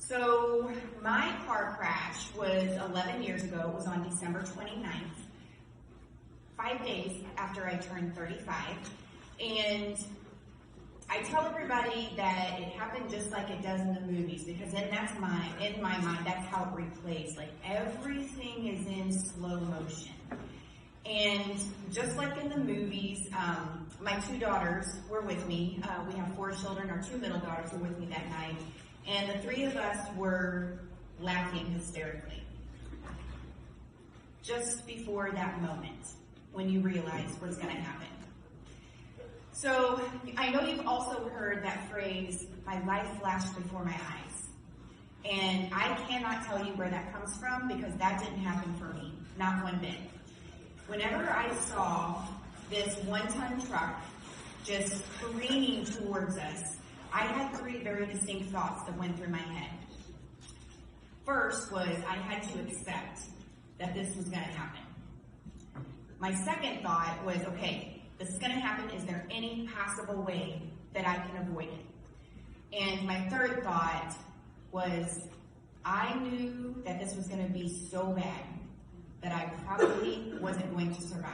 So my car crash was 11 years ago. It was on December 29th, 5 days after I turned 35. And I tell everybody that it happened just like it does in the movies, because in my mind, that's how it replays. Like, everything is in slow motion. And just like in the movies, my two daughters were with me. We have 4 children. Our 2 middle daughters were with me that night. And the 3 of us were laughing hysterically. Just before that moment, when you realize what's going to happen. So, I know you've also heard that phrase, my life flashed before my eyes. And I cannot tell you where that comes from, because that didn't happen for me, not one bit. Whenever I saw this 1-ton truck just careening towards us, I had 3 very distinct thoughts that went through my head. First was, I had to accept that this was going to happen. My second thought was, okay, this is going to happen. Is there any possible way that I can avoid it? And my third thought was, I knew that this was going to be so bad that I probably wasn't going to survive.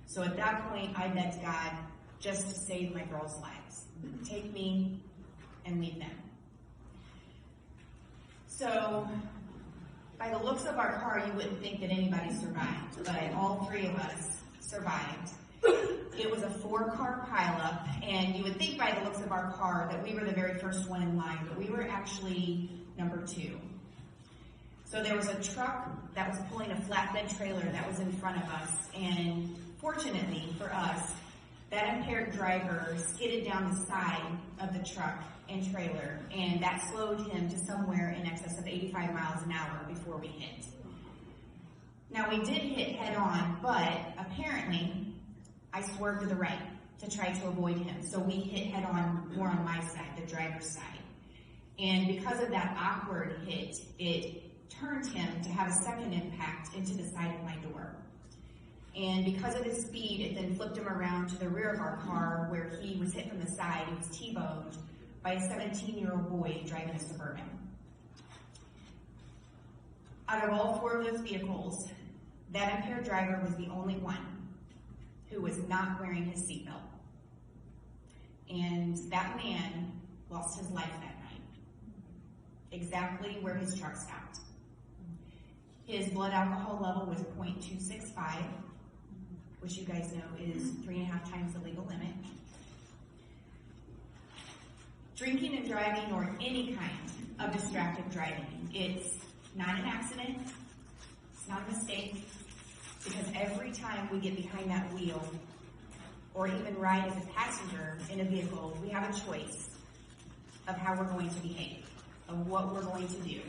So at that point, I begged God just to save my girls' lives. Take me and leave them. So, by the looks of our car, you wouldn't think that anybody survived, but all 3 of us survived. It was a 4-car pileup, and you would think by the looks of our car that we were the very first one in line, but we were actually number 2. So there was a truck that was pulling a flatbed trailer that was in front of us, and fortunately for us, that impaired driver skidded down the side of the truck and trailer, and that slowed him to somewhere in excess of 85 miles an hour before we hit. Now, we did hit head on, but apparently I swerved to the right to try to avoid him. So we hit head on more on my side, the driver's side. And because of that awkward hit, it turned him to have a second impact into the side of my door. And because of his speed, it then flipped him around to the rear of our car, where he was hit from the side. He was T-boned by a 17-year-old boy driving a Suburban. Out of all 4 of those vehicles, that impaired driver was the only one who was not wearing his seatbelt. And that man lost his life that night, exactly where his truck stopped. His blood alcohol level was 0.265, which you guys know is 3.5 times the legal limit. Drinking and driving, or any kind of distracted driving, it's not an accident, it's not a mistake, because every time we get behind that wheel, or even ride as a passenger in a vehicle, we have a choice of how we're going to behave, of what we're going to do.